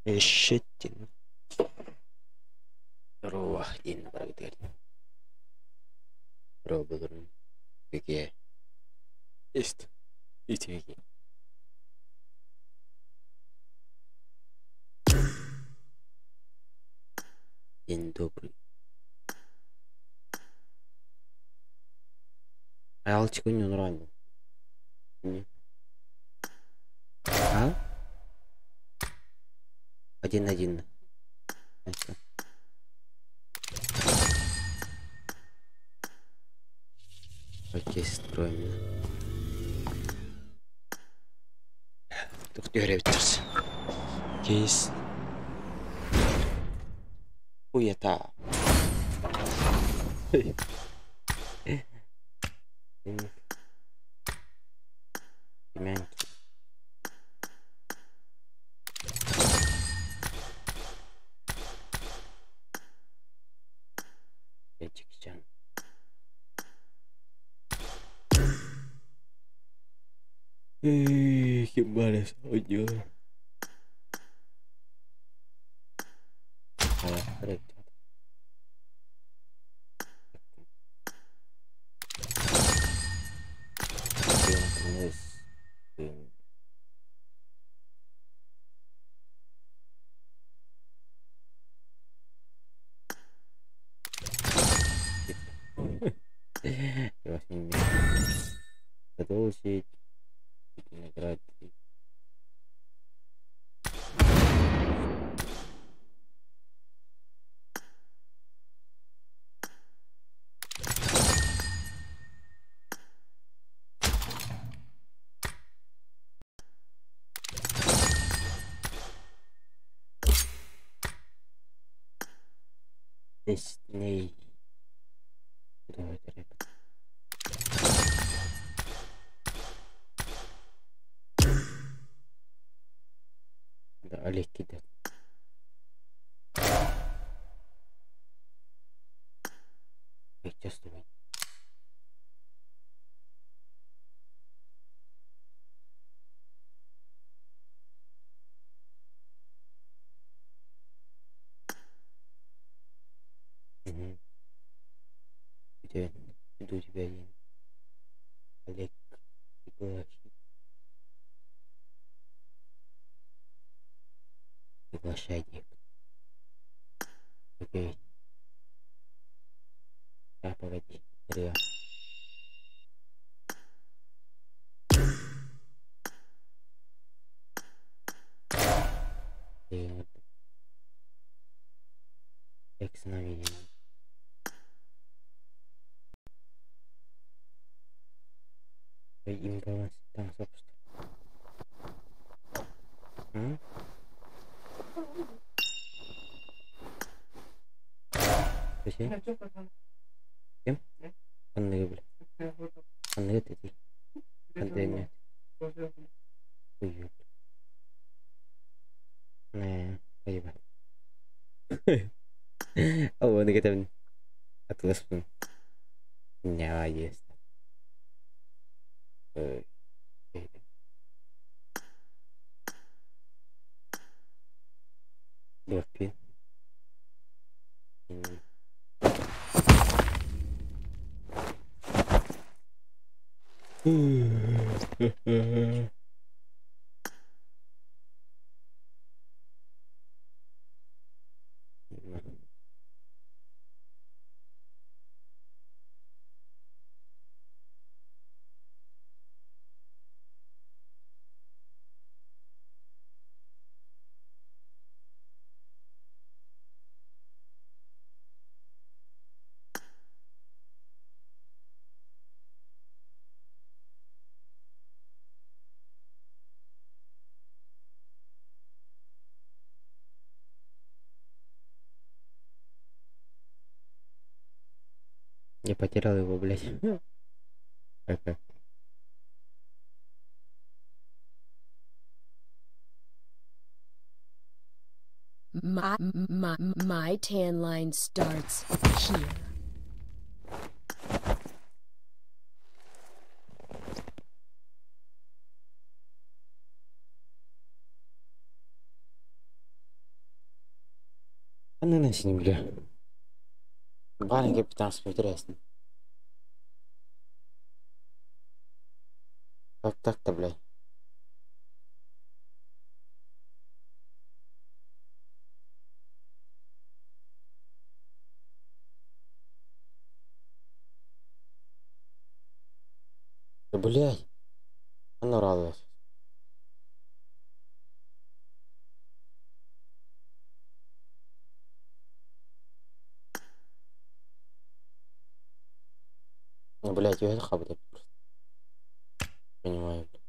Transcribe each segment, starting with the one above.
Эшеттин. Здорово, день добрый день. Здорово, благодарю. Какие? Есть. Видите, какие? День добрый. А Алтику не нравится. А? 1-1. Окей, строим. Тух теория битерс. Кейс. Хуета. Мянки. Этикчан. Gimana saja. Продолжить играть. Дней. Да, Олег кидает. Как часто вы? Где? Иду у тебя есть. Олег. Приглашение. Окей. А, погоди. Реально. И вот. Текст на меня. Имбаланс там, собственно. Спасибо. Кем? Анны, бля. Анны это ты. Анны нет. Уют. Не, спасибо. А вот это отвластен. Не, есть. Блокпин. Я потерял его, блядь. Как? My tan line starts here. Ну, на синем, бля. Маленький 15 интересно. Как так-то, блядь? Да, блядь. Оно радуется. Ну, блядь, я это хабать просто. Понимаю, блядь.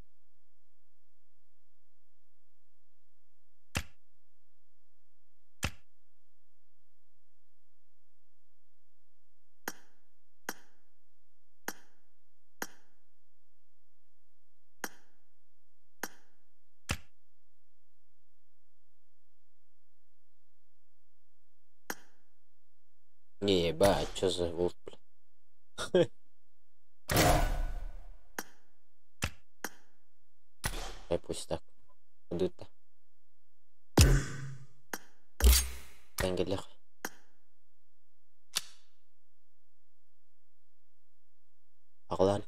Не, ебать, чё за волк, блядь? Пусть так. Идут-то. Тангелях. Аглан.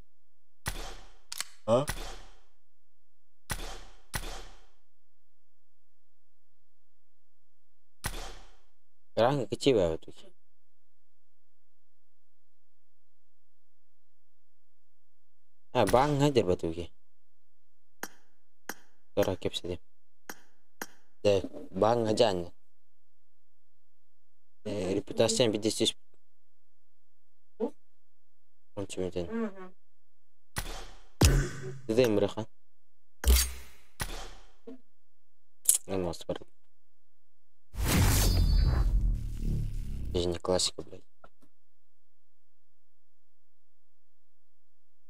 А? Ранга качивая вот тут. А, банк ngajar batu ki. Kira kepsi dia. Deh, bang ngajan. Reputasinya bidis. Konsumen. Itu yang mereka. Ну, спорт. Это же не классика, блядь.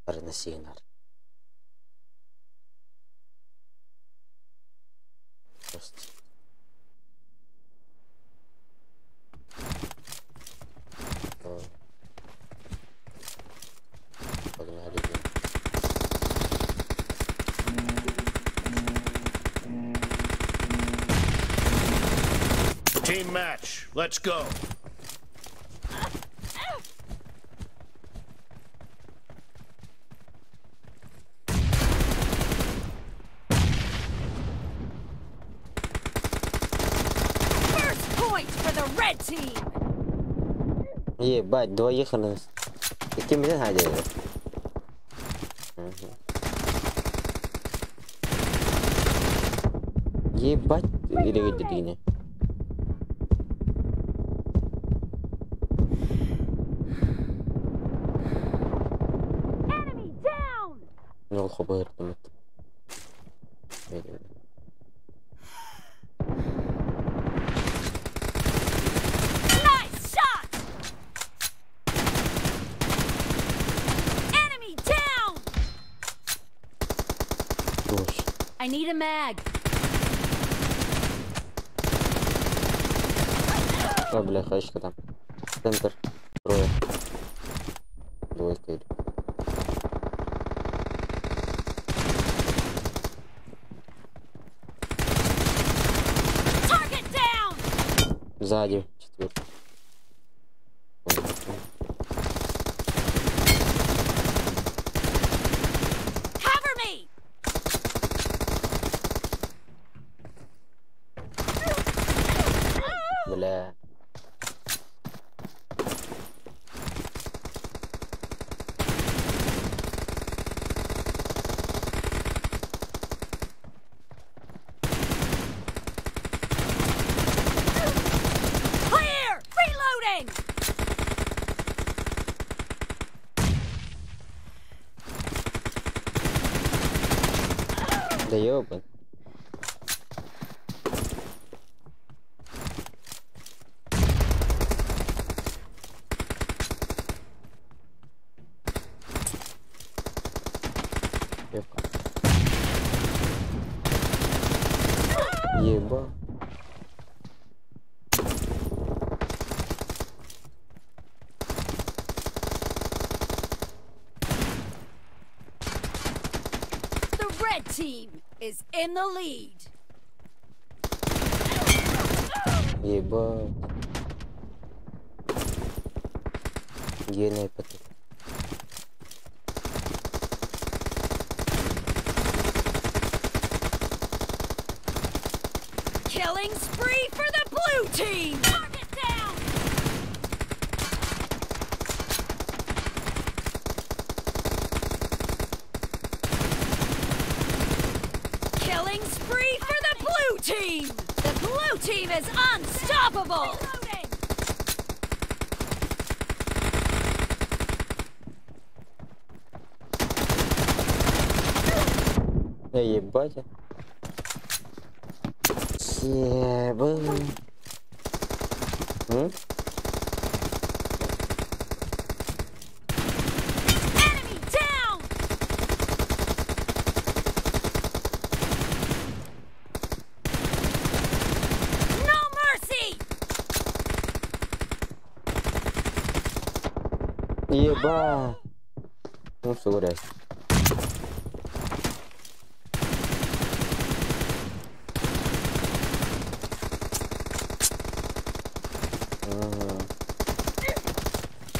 Парносигнар. Просто. Погнали, блядь. Team match. Let's go. First point for the red team. Ебать, двоих она. Каким мне надо? Ебать, или где-то. Ну, хобер там. Nice shot. Enemy down. I need a mag. А, бля, хаечка там. Центр. Трое. Двойка идет. Сзади. Четвертый. Cover me. Бля. Да ёбан. Еба. The red team is in the lead. Ебать. Гены потом. Killing spree for the blue team! Target down! Killing spree for the blue team! The blue team is unstoppable! Ебать. Ебать. Enemy down! No mercy! Ебать. Ну все, грязь.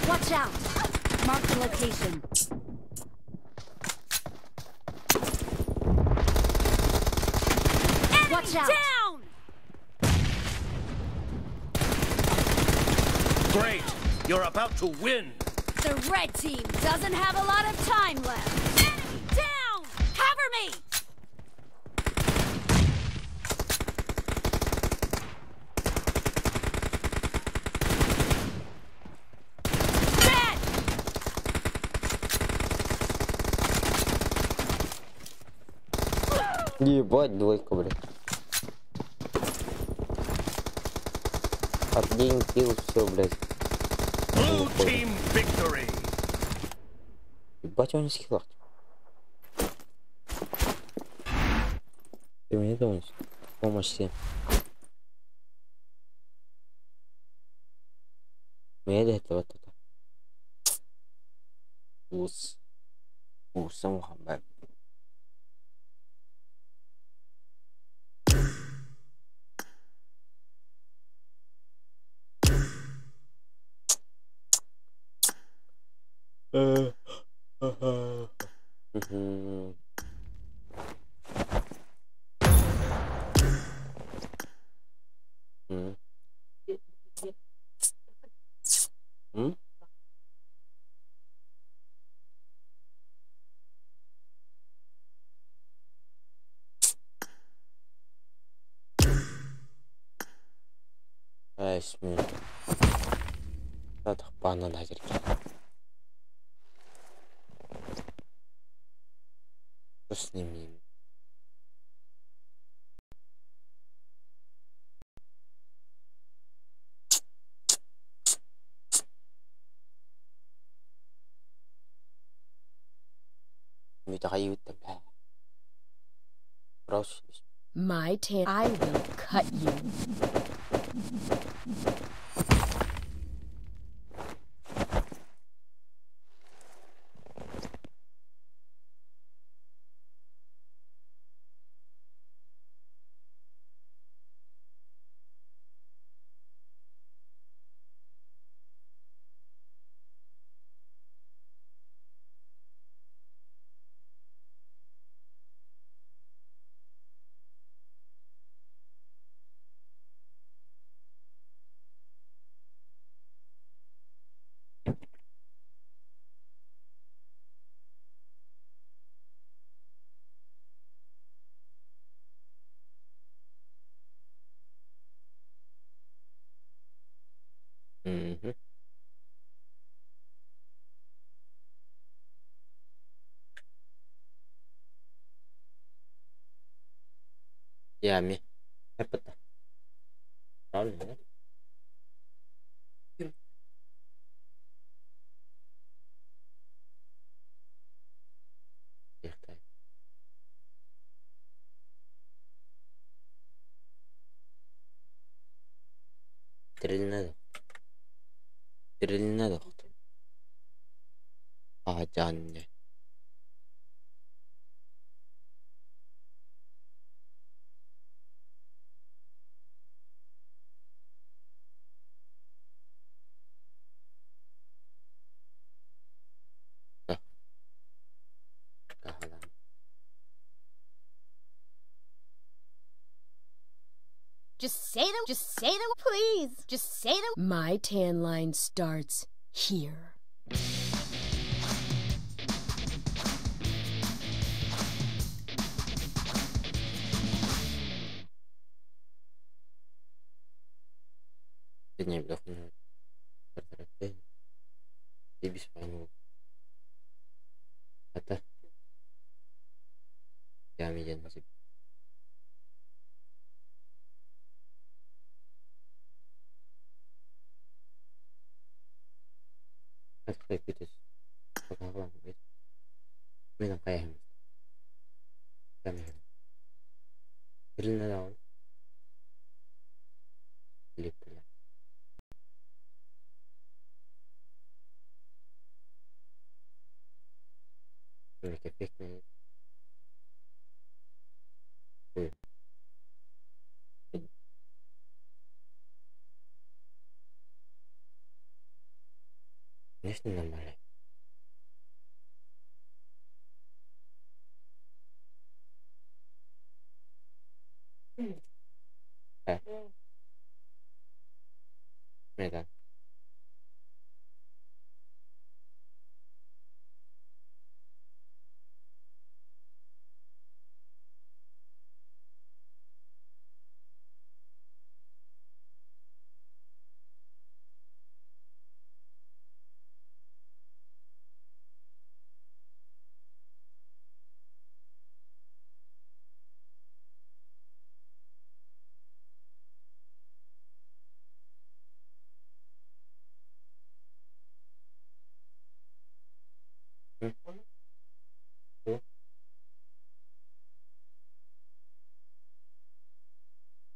Watch out! Mark the location. Enemy Watch out! Down! Great! You're about to win! The red team doesn't have a lot of time left. Enemy down! Cover me! Ебать, двойка, блядь. Один килл, все, блядь. Blue team victory! Ебать, он не скиллах. Ты мне думаешь? Помощь всем. Мне для этого тут. Ус. Усом Мухаммад. Esmi. Tatah panan hajar. Terus nih. My tail. I will cut you. Ями. Это. Правильно? Трильнадо. Трильнадо. А, Жанне. Just say the, please. Just say the. My tan line starts here. Не вдохну. И без паники. Это я медленно себе. Открой питать. Пока вам будет. Мы нам поехали. Камера. Длинно даун. Липля. Как эффектно. Ой. Конечно, нормально. Это.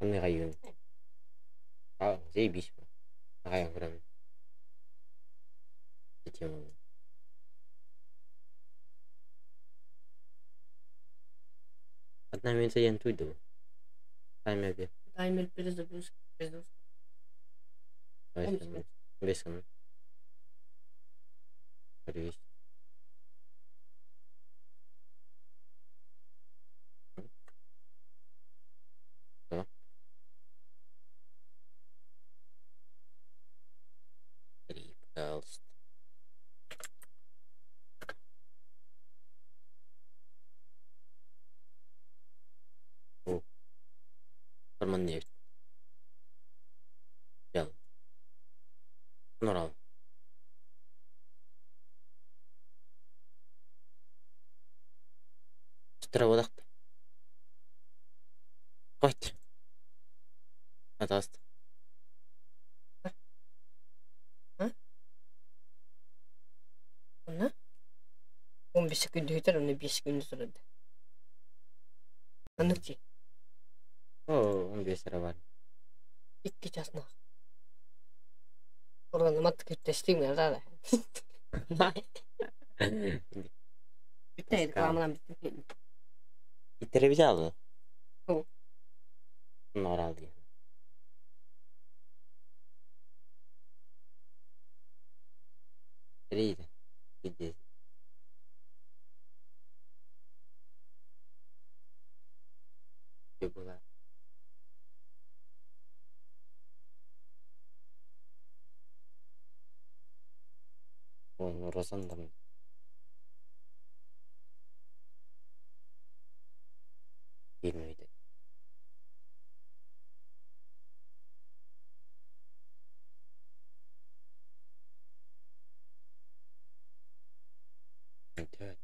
Они район. А, заебись. Район прям. Тема. Одна минута я не уйду. Таймер. Таймер перезагрузки. Весан. Привет. Что? Три, пожалуйста. О. Карман нефть. Взял. Норал. Траводахты. Хватит. Атаст. Ona 15 секунд өтер, оны 5 секунд тұрады. Аныкчи. О, 15 лira var. 2 жасына. Oradan mattık ötleştik mi herhalde? Bitteydi, kavamdan bitti. Televizyon aldı. Hı. Noral diye. İyiydi. İyiydi. Bunlar. Onu rozandım. Bilmiydi. Evet.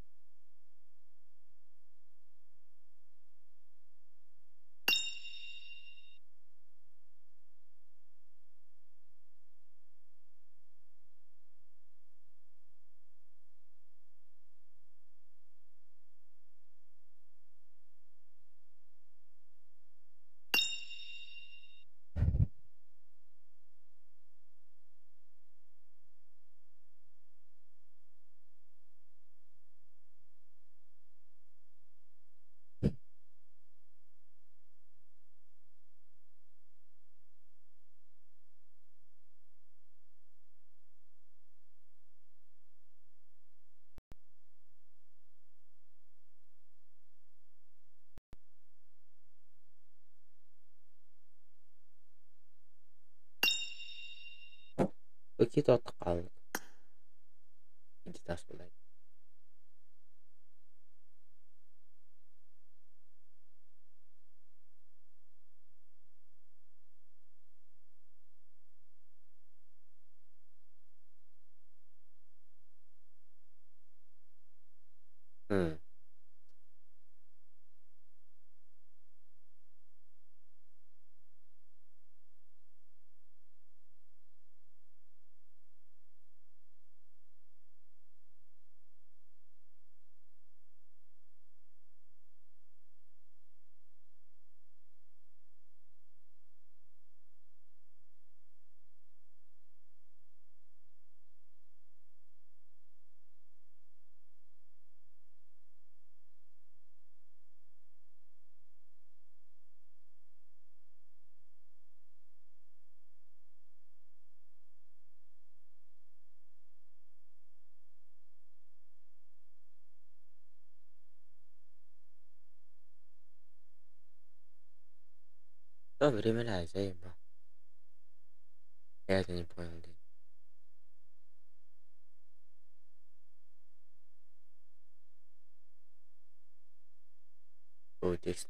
Окей, тот қалды. Иди тас болады. Что время ля, заебал. Я это не понял. О, текст.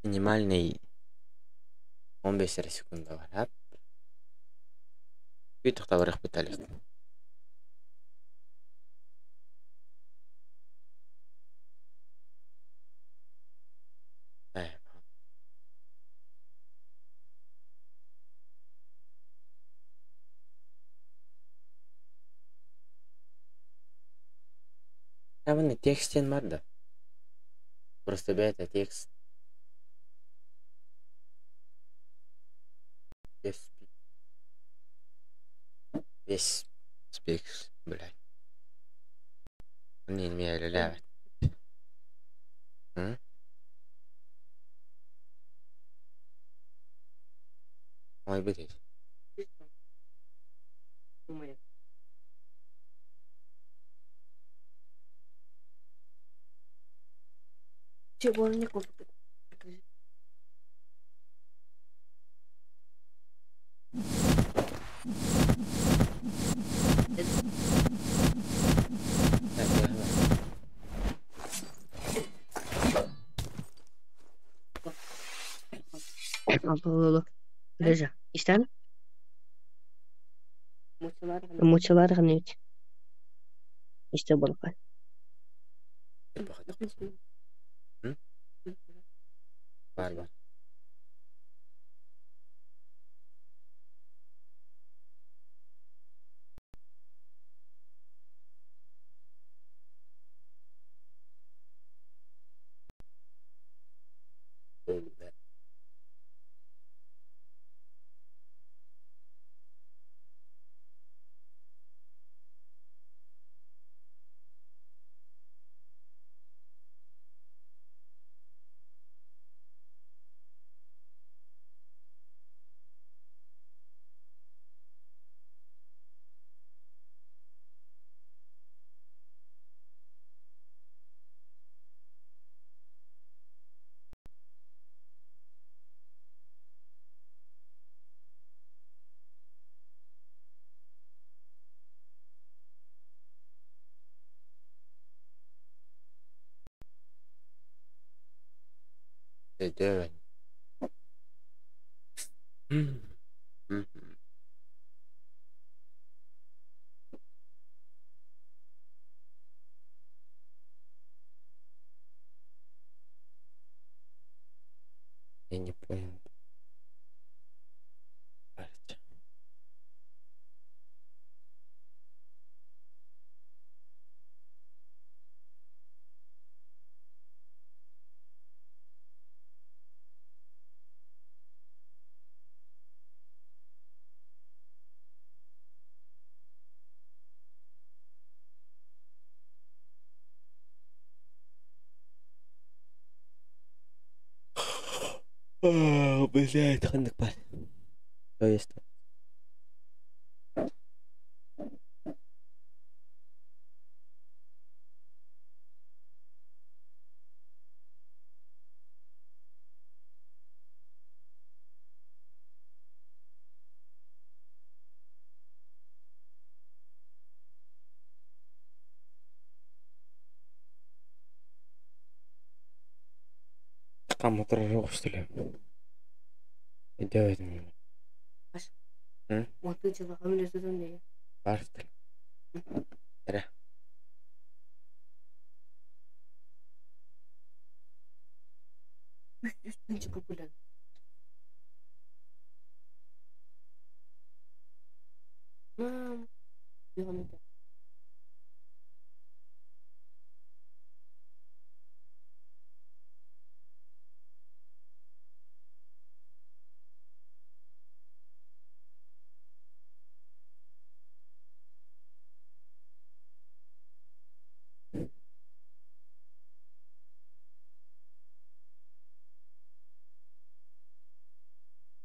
Минимальный 15 секунда var. Bir to'xtavraq bitalik. Ya bunda tekstен бар да. Просто бета текст. Весь спекс, блядь. Не имею ля. Ой, блядь. Чего не купил? Абылы. Лежа. İşten? Мучалар гына үт. İşte болка. Бар бар. Devin. Я не понял. Блядь, хандык бар. То есть. Мотор жоқ, что ли? Делать мне. Вот эти лохамили задумали. Бар, что ли? Да. Üstünce popüler. Devam edelim.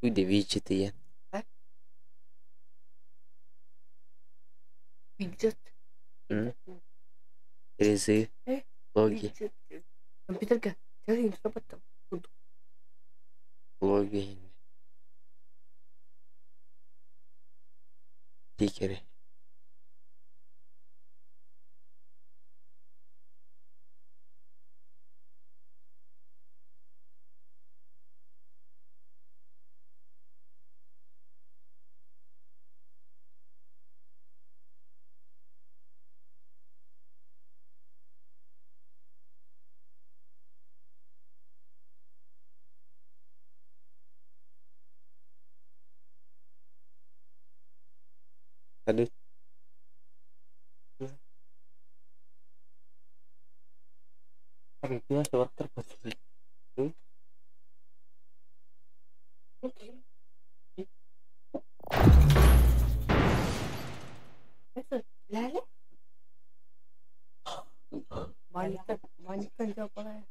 Удивительные. Widget. Резы. Логи. Компьютерка. Цели не стопотом. Логи. Стикеры. Салют. Gimana worker posisi? Lale? Banyak jawab lah.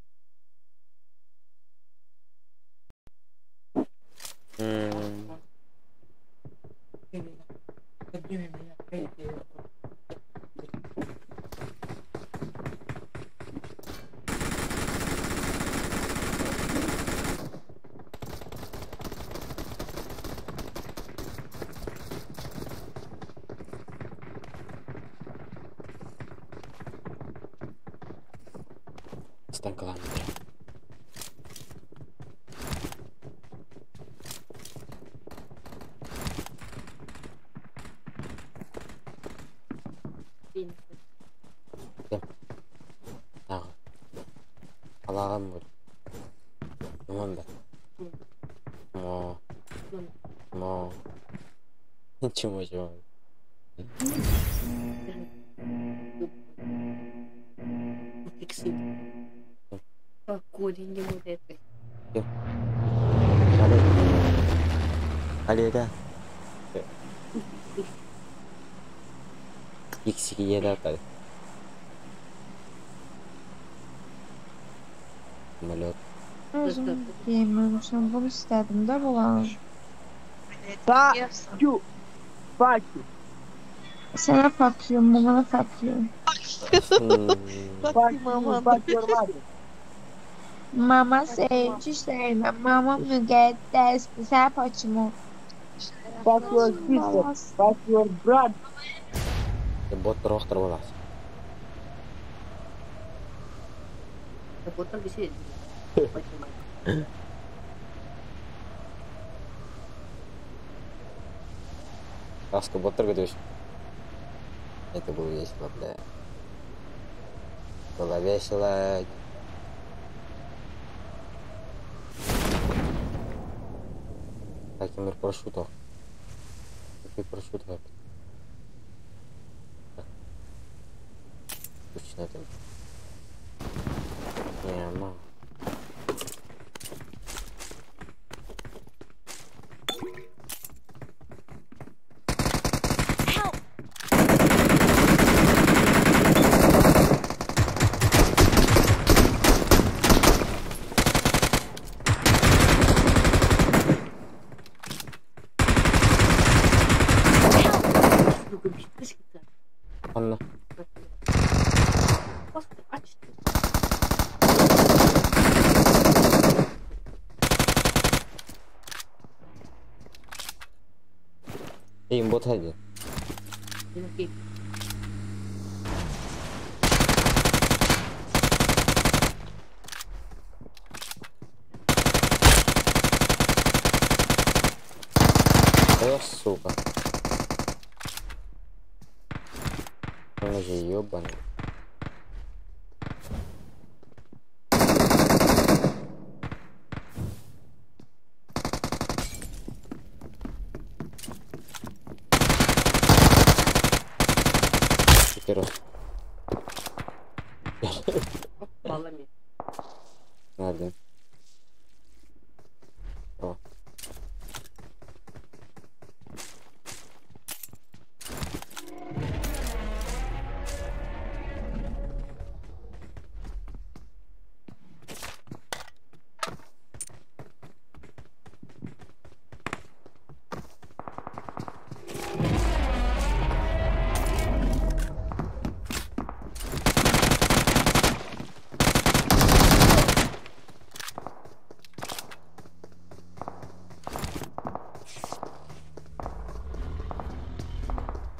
Instagram. Қалаған бол. Мында. Ничего себе. Кодинг не будет это. Алида. Иксики еда. Самолет. Özüm giymemişim. Bunu istedim de bulan. Fuck you. Sana fuck you, bana fuck you. Fuck your mother. Mama sevci sevmem. Mama müqəddəs. Sən paçımı. Fuck your sister. Fuck your brother. Bot roster bolas. Работа висит. Раска ботер готовишь. Это было весело, бля. Было весело. Так, мир парашютов. Какие парашюты? Точно это. Не, мам. Bot aja. Я сука. Он же ёбаный. Балами. Ладно. О.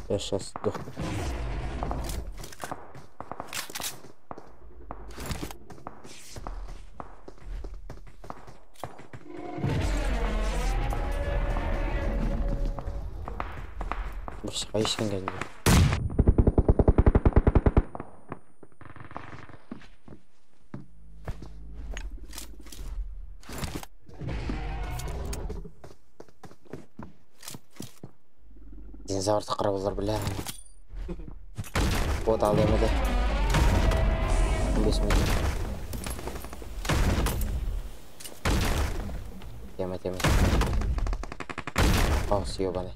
Я сейчас сдохну. Больше поищем гоню. Динозавр тақырабылар, бля. Вот алды ма да. 15 минут. Тема. О, съебаный.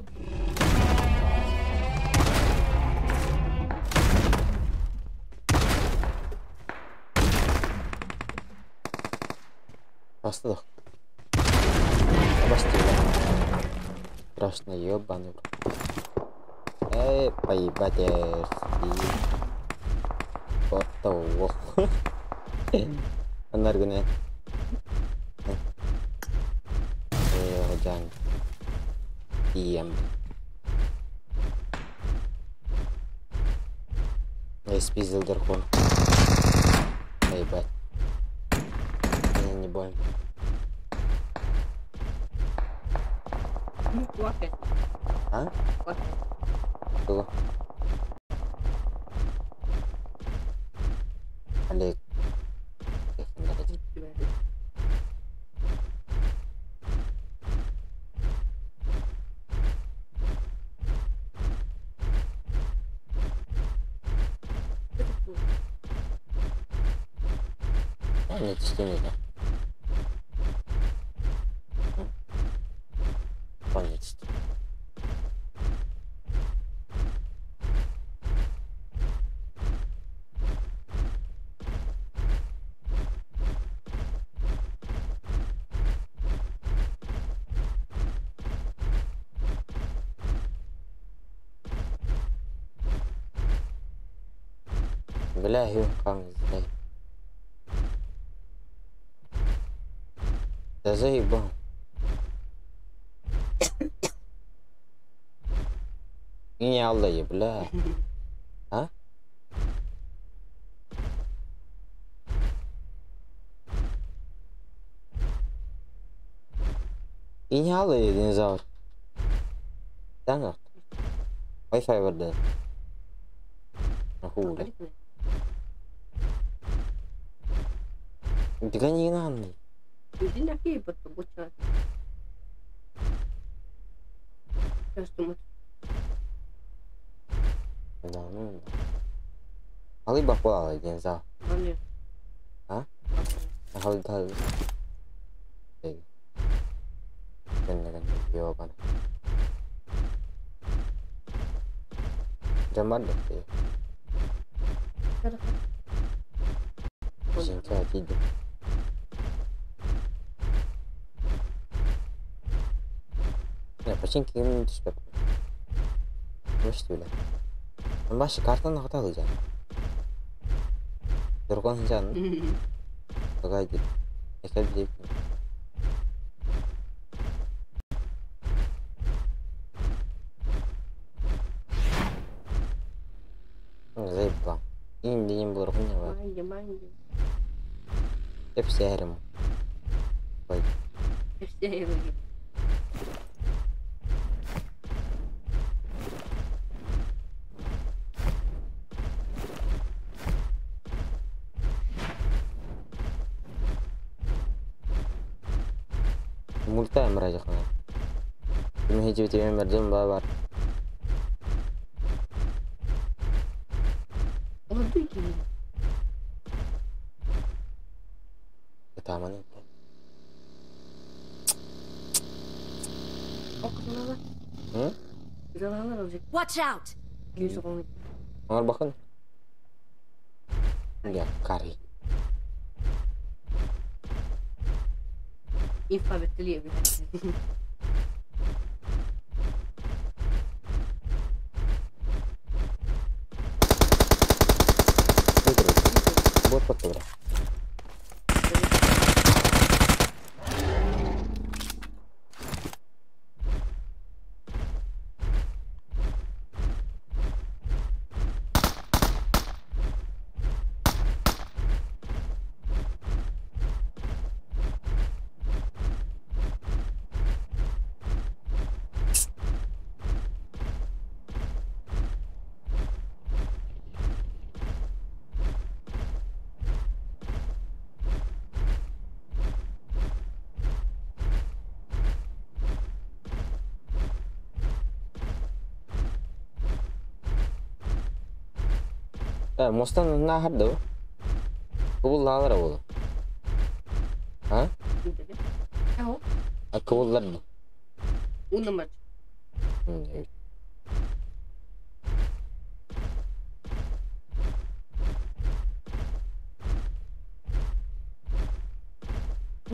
Осталось. Обости, бля. Страшно ёбаный, бля. Поебать, фото. Энергия. Jangan. Diam. Я спиздил дракон. Поебать. Мне не больно. Лапы. А? Лапы. Кто? Олег. Нет, стены, да. Конец. Бля, как здесь? Да заебал. Не аллай, бля. А? И не аллай, динозавр. Да, ну. Wi-Fi вода. Хули. Да не надо. Иди на кейбот, побучать. Сейчас думаю. Да, ну. Али бахуала, динозавр. Вали. А? Али. Эй. Kan jawaban. Zaman deh. Singkat hidup. Ya почему кем ты спят? Ну что ли? Маш картаны хатал жан. Дурган жан. Погоди. Эхэл дейп. main. FC air mo. Baik. FC lagi. Multa meraja kan. Ini hijau tiba merjam babar. Oh, tu gini. Taman ni. Oh, kenapa? Kenapa lagi? Watch out! Gini seorang. Angar bahkan. Ya kari. Info betul ya. Buat foto bro. Mostan na haddo. Kul lalar bol. Ha? Tahu? Aku lad. Nomor.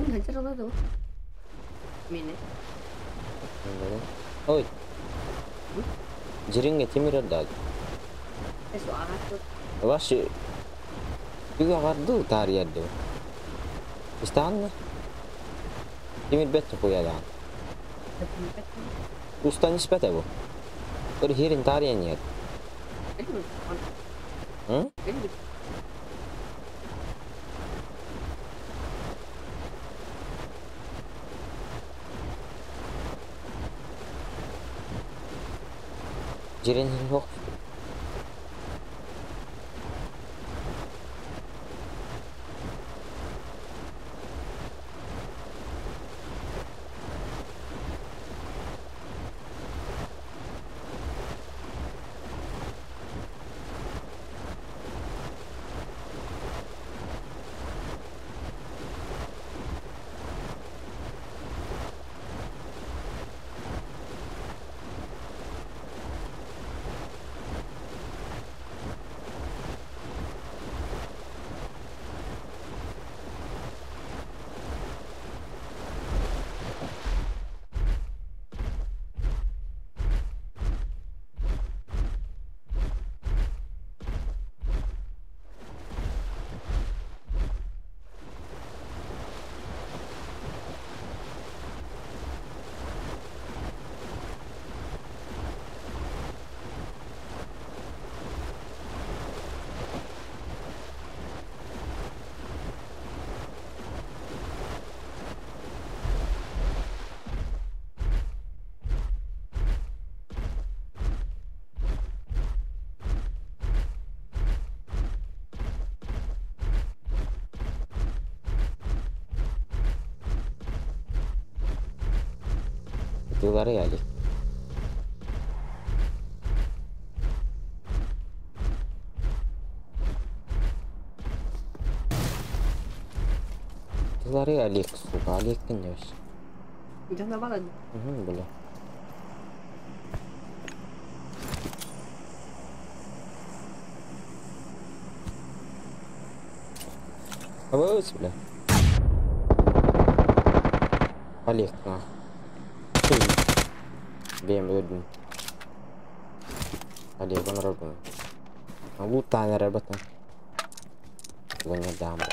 Hajar lah tu. Mine. Oi. Jiring timir dah. Eso ahat. Wash. Juga gardu tari addo. Istan. Timir bet ko yada. Ustan ispet abo. Or hirin tari ani. Jiren hok. Itu lari aja. Itu lari aja. Suka aja kan jos. Jangan apa lagi. Boleh. Apa sudah? Balik nah. Game dulu. Ada yang benar pun. Aku tanya rabat kan. Banyak damai.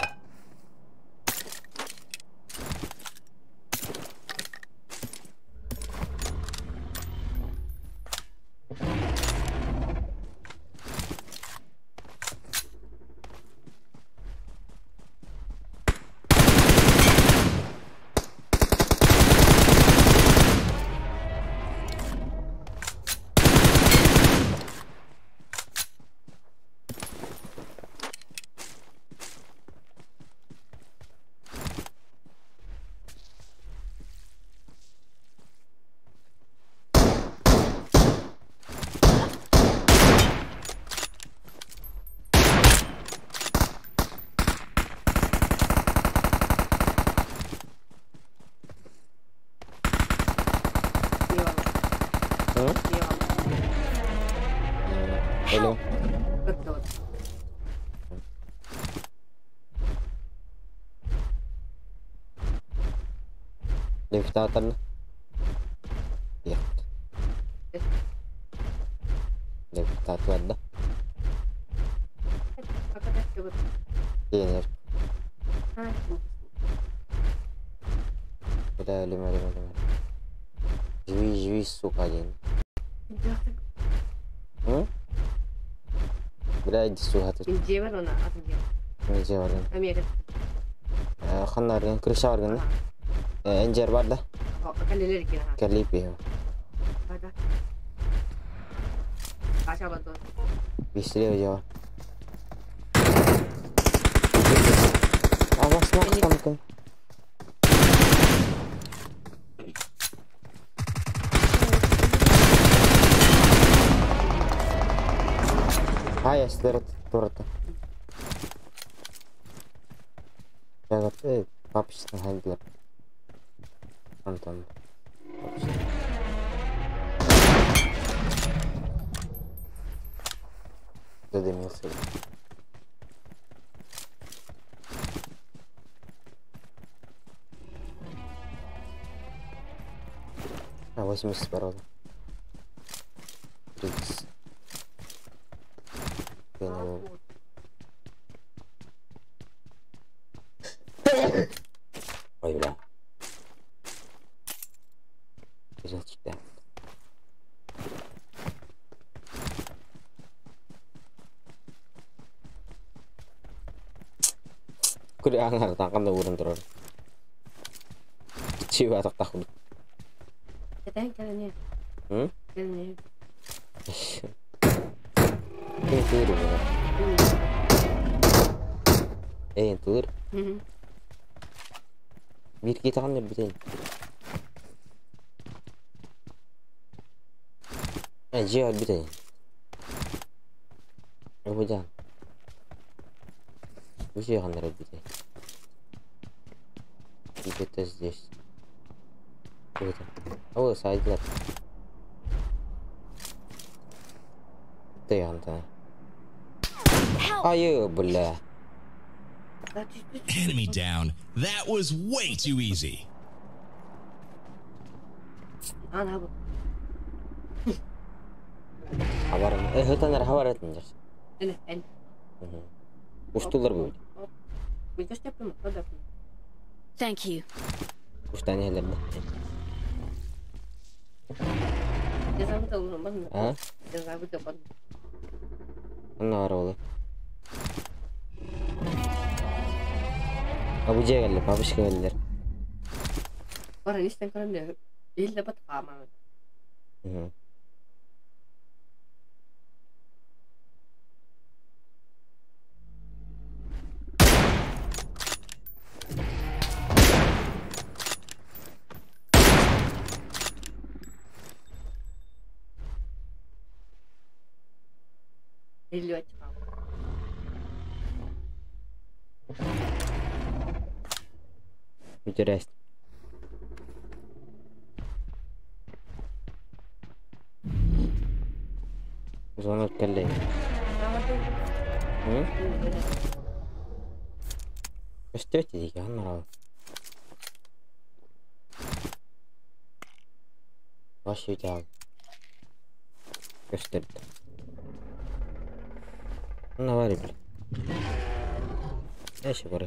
Левитаторно. Нет. Левитатор, да? Нет. Куда лима. Живи, сука, один. Бля, иди сука тут. Где вы на атомге? Где варган? Америка. Ханнарган, крыша варган. Энджер бар да? Калилер кина. Калипи. Ада. Аша бато. Быстрее его. А вас нахуй там. А я стерт турта. Я говорю, папочка хендлер. Антон. Задымился. А 80 порода. 30. Ой, бля. Взял тебя. Kuda angar tangkam da urun turun. Ciwa tak takut. Kita caranya. Caranya. Ini turun. Turun. Bir kita kan nyebutin. Jual betul. Apa jangan? Usia kan betul. Kita здесь. Betul. Oh, side left. Тянта. Ayo, belah. Enemy down. That was way too easy. Habaran. Hıtanlar habarat mı? En. Uçtular bu. Thank you. Uçtan yerlerde. Ha? Ne var oğlum? Abuja geldi, babuşka geldiler. Orang istan kan dia il dapat kama. Il lihat kama. Интересно. Звонок коллеги. Ждете, я нравлюсь. Ваш идеал. Gösterdi. Ne var ya? Ne şey var?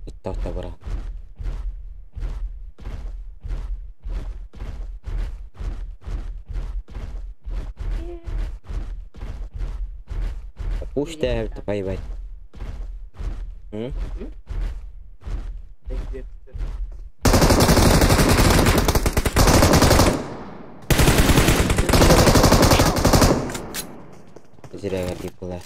İttahta bırak. Push there, bye bye. Зря годи была.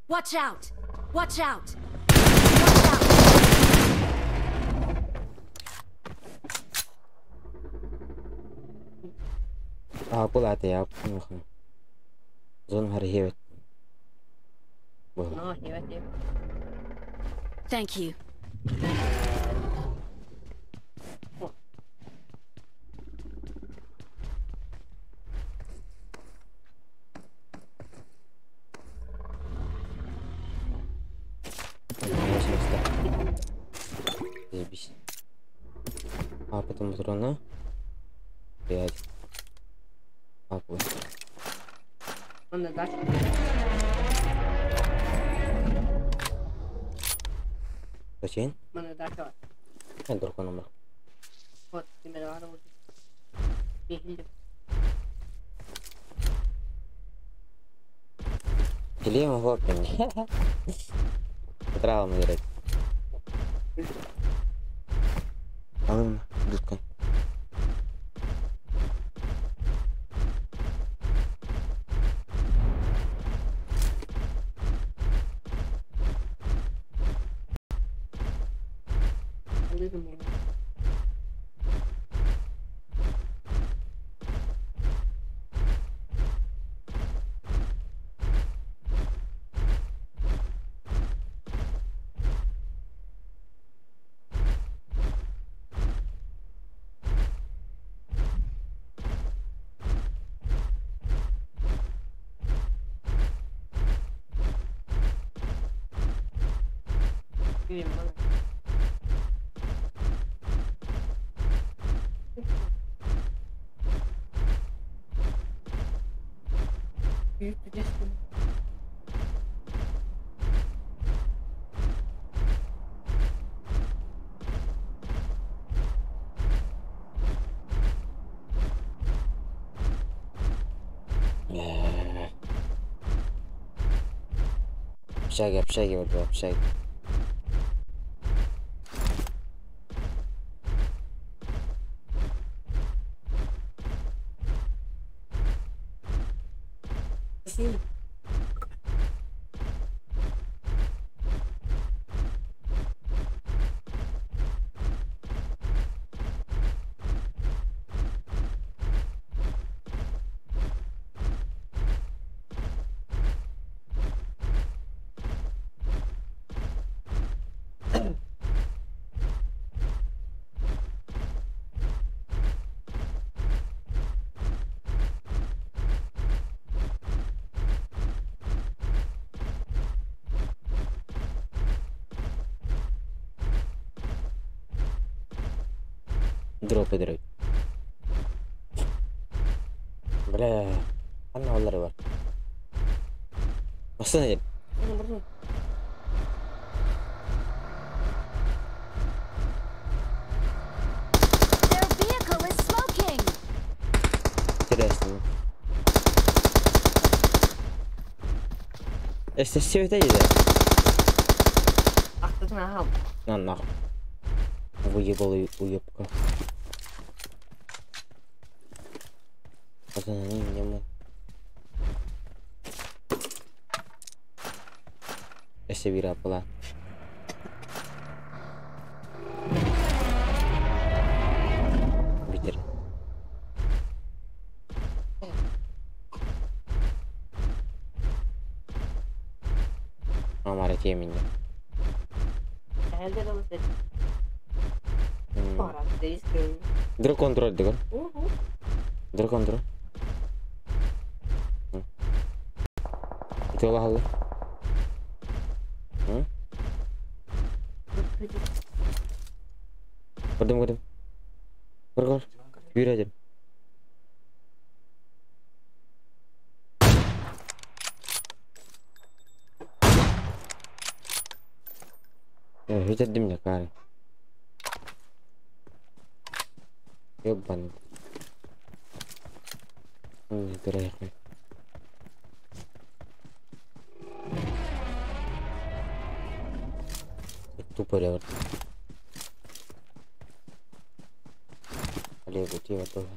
Watch out! Watch out! Pula ya, zon hari hebat. Oh, hebat. Thank you. Потом патрона. 5. Какой? Он на даче. Зачем? Он на даче. Другой номер. Вот, тебе надо вот. Бегли. Или ему хлопнем. Травма играть. Алым, дудка. Общаги, вот общаги. Дроп драть. Бля, она олары бар. Басына кел. Their vehicle is smoking. Интересно. Если все это еда. Ах, тут нахал. На нахуй. Выебал уебка. Это не мы. Если вира была. Битер. Амара темени. Друг контроль, да? Друг контроль. Itu lah lu. Kodem. Kor. Biar aja. Itu dimnya kali. Ёбан. Itu rayaknya. Тупо ревет. Олегу тебе тоже.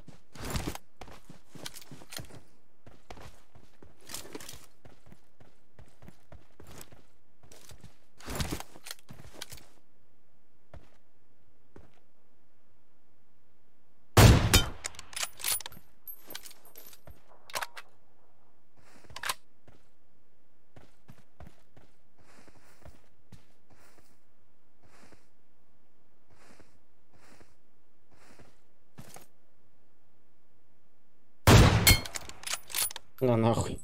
На нахуй.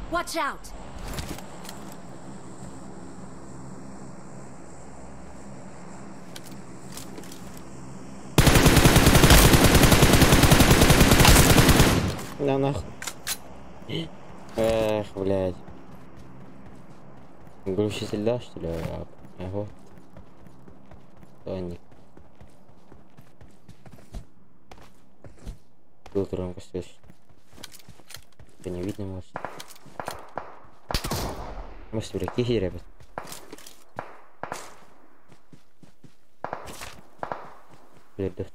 Watch out! На нахуй. Эх, блядь. Глушитель, да, что ли? Ага. Тоник. Был громкость. Это не видно, может. Может, блядь, какие ребят? Блядь, да.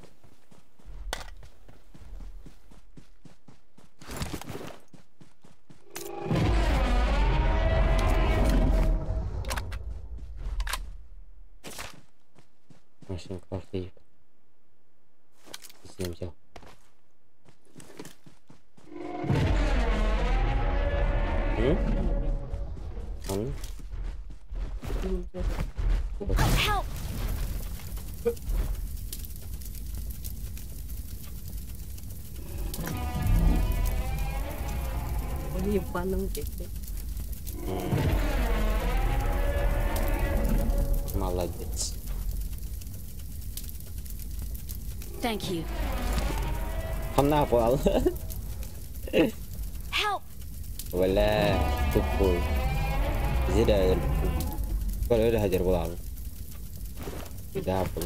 Машин квартир. С ним взял. Help! Он ебаный здесь. Молодец. Thank you. Không nào vào. Help! Wala tupul. Zida. Kalau udah hajar bola. Tidak apa.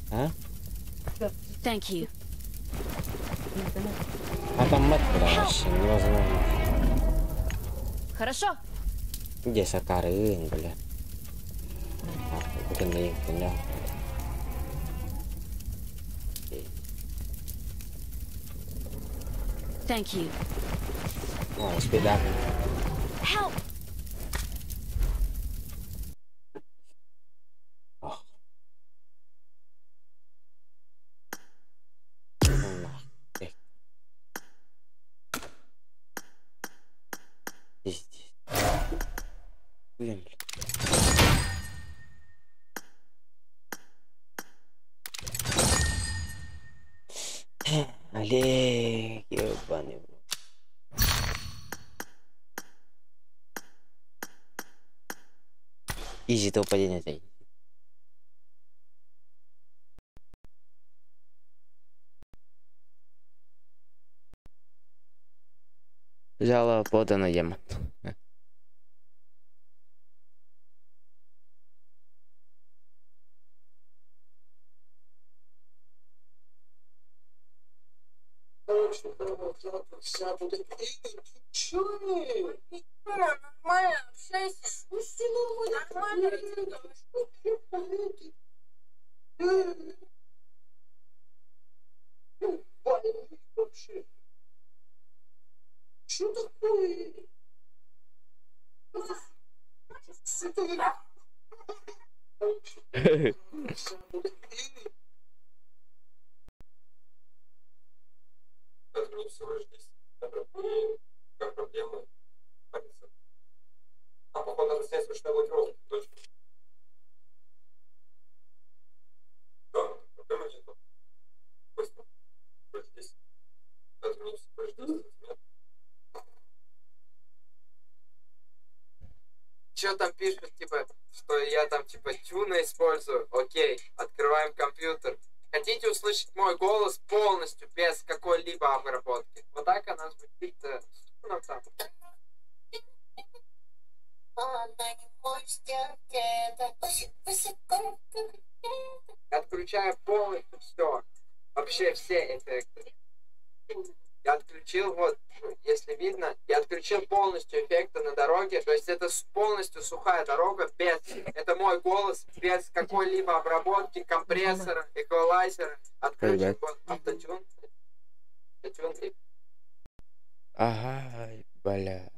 Hah? Thank you. Автомат, блядь, невозможно. Хорошо. Где сакарын, бля. Bukan yang kenyang. Thank you. Wah, sepeda. Help! Oh. Здесь. Блин. Олег, ебаный. Изи то падение. Взяла подано ем. Нормально общайся. Нормально. Вообще. Что такое? Мне всего лишь 10. Как проблема? А походу надо снять ручной блокировку. Точно. Да, проблемы нету. Быстро. Вроде 10. Это мне всего лишь 10 сантиметров. Что там пишут, типа, что я там, типа, тюна использую? Окей, открываем компьютер. Хотите услышать мой голос полностью, без какой-либо обработки? Вот так она звучит ну, там. Отключаю полностью все. Вообще все эффекты. Я отключил, вот, если видно, я отключил полностью эффекты на дороге. То есть это полностью сухая дорога, без, это мой голос, без какой-либо обработки, компрессора, эквалайзера. Отключил вот автотюн. Ага, бля.